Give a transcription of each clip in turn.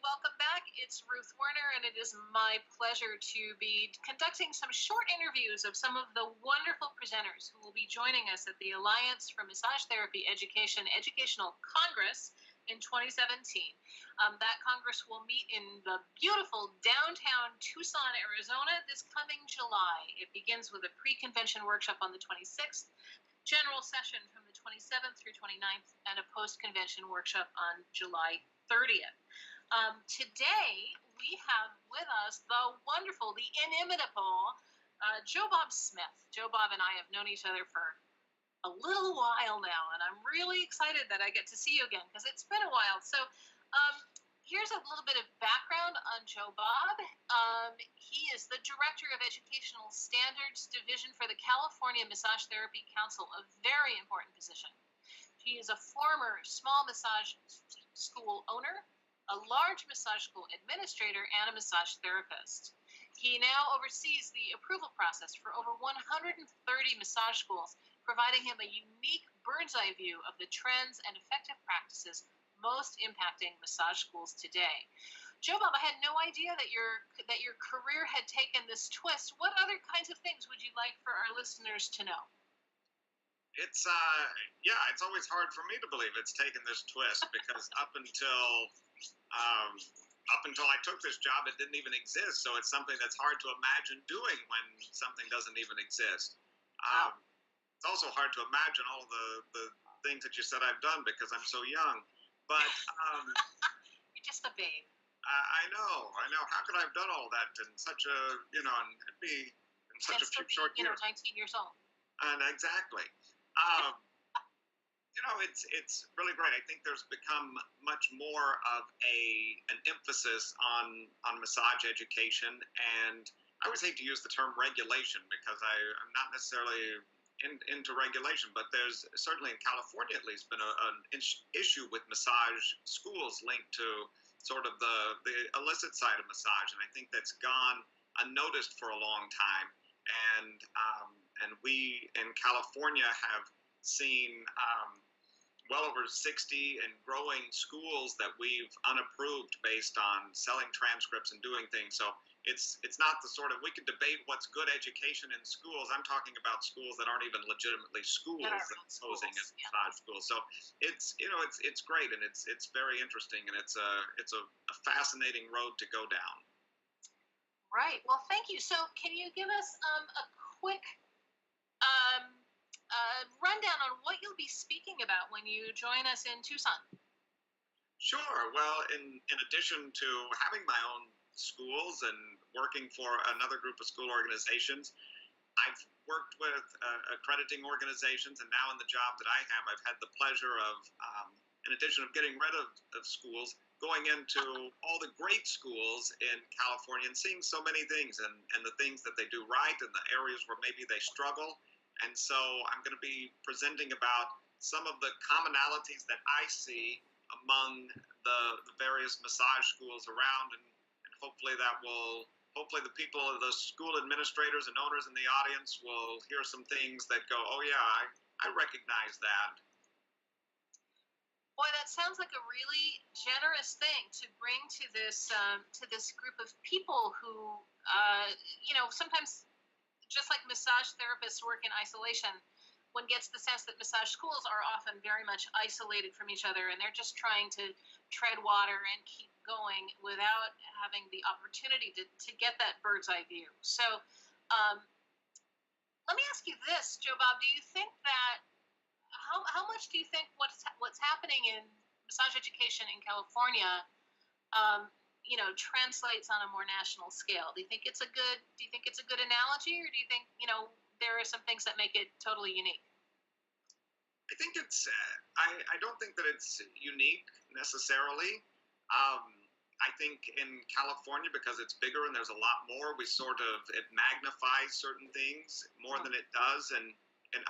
welcome back. It's Ruth Werner, and it is my pleasure to be conducting some short interviews of some of the wonderful presenters who will be joining us at the Alliance for Massage Therapy Education Educational Congress in 2017. That Congress will meet in the beautiful downtown Tucson, Arizona this coming July. It begins with a pre-convention workshop on the 26th, general session from the 27th through 29th, and a post-convention workshop on July 30th. Today, we have with us the wonderful, the inimitable Joe Bob Smith. Joe Bob and I have known each other for a little while now, and I'm really excited that I get to see you again, because it's been a while. So here's a little bit of background on Joe Bob. He is the Director of Educational Standards Division for the California Massage Therapy Council, a very important position. He is a former small massage school owner, a large massage school administrator, and a massage therapist. He now oversees the approval process for over 130 massage schools, providing him a unique bird's eye view of the trends and effective practices most impacting massage schools today. Joe Bob, I had no idea that your career had taken this twist. What other kinds of things would you like for our listeners to know? It's always hard for me to believe it's taken this twist, because up until I took this job, it didn't even exist. So it's something that's hard to imagine doing when something doesn't even exist. It's also hard to imagine all the things that you said I've done, because I'm so young. But you're just a babe. I know. How could I have done all that in such a and it'd be in such a short year? 19 years old. And exactly. It's really great. I think there's become much more of an emphasis on massage education, and I always hate to use the term regulation, because I'm not necessarily into regulation, but there's certainly in California at least been an issue with massage schools linked to sort of the illicit side of massage, and I think that's gone unnoticed for a long time. And we in California have seen well over 60 and growing schools that we've unapproved based on selling transcripts and doing things. So it's not the sort of, we could debate what's good education in schools. I'm talking about schools that aren't even legitimately schools that are posing as massage schools. So it's great, and it's very interesting, and it's a fascinating road to go down. Right. Well, thank you. So can you give us a quick rundown on what you'll be speaking about when you join us in Tucson? Sure. Well, in addition to having my own schools and working for another group of school organizations, I've worked with accrediting organizations, and now in the job that I have, I've had the pleasure of, in addition of getting rid of schools, going into all the great schools in California and seeing so many things and the things that they do right and the areas where maybe they struggle. And so I'm going to be presenting about some of the commonalities that I see among the various massage schools around, and hopefully the people, the school administrators and owners in the audience will hear some things that go, oh yeah, I recognize that. Boy, that sounds like a really generous thing to bring to this group of people who, sometimes, just like massage therapists work in isolation, one gets the sense that massage schools are often very much isolated from each other, and they're just trying to tread water and keep going without having the opportunity to get that bird's eye view. So let me ask you this, Joe Bob, do you think that, how much do you think what's happening in massage education in California translates on a more national scale? Do you think it's a good analogy, or do you think, there are some things that make it totally unique? I think it's, I don't think that it's unique necessarily. I think in California, because it's bigger and there's a lot more, it magnifies certain things more than it does in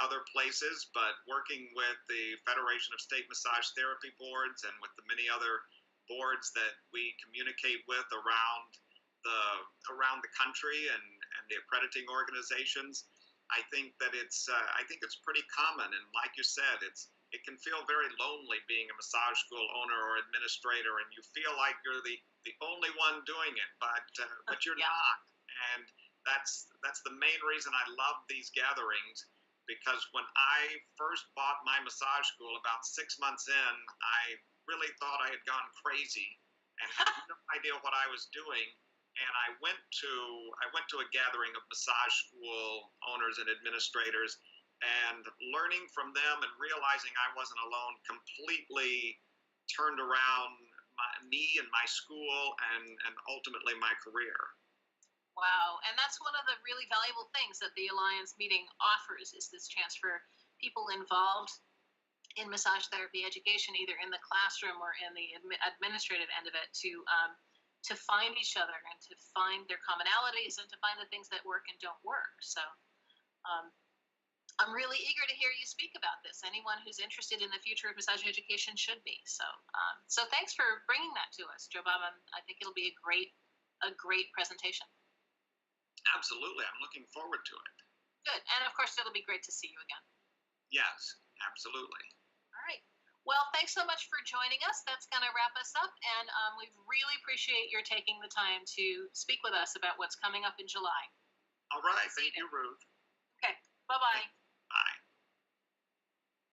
other places. But working with the Federation of State Massage Therapy Boards and with the many other boards that we communicate with around the country and the accrediting organizations, I think that it's pretty common. And like you said, it can feel very lonely being a massage school owner or administrator, and you feel like you're the the only one doing it, but you're Yeah. not. And that's the main reason I love these gatherings, because when I first bought my massage school about 6 months in, I really thought I had gone crazy and had no idea what I was doing. And I went to a gathering of massage school owners and administrators, and learning from them and realizing I wasn't alone completely turned around me and my school and ultimately my career. Wow. And that's one of the really valuable things that the Alliance meeting offers, is this chance for people involved in massage therapy education, either in the classroom or in the administrative end of it, to find each other and to find their commonalities and to find the things that work and don't work. So um, I'm really eager to hear you speak about this. Anyone who's interested in the future of massage education should be. So thanks for bringing that to us, Joe Bob. I think it'll be a great presentation. Absolutely. I'm looking forward to it. Good. And of course, it'll be great to see you again. Yes, absolutely. All right. Well, thanks so much for joining us. That's going to wrap us up. And we really appreciate your taking the time to speak with us about what's coming up in July. All right. Thank you, Ruth. Okay. Bye-bye.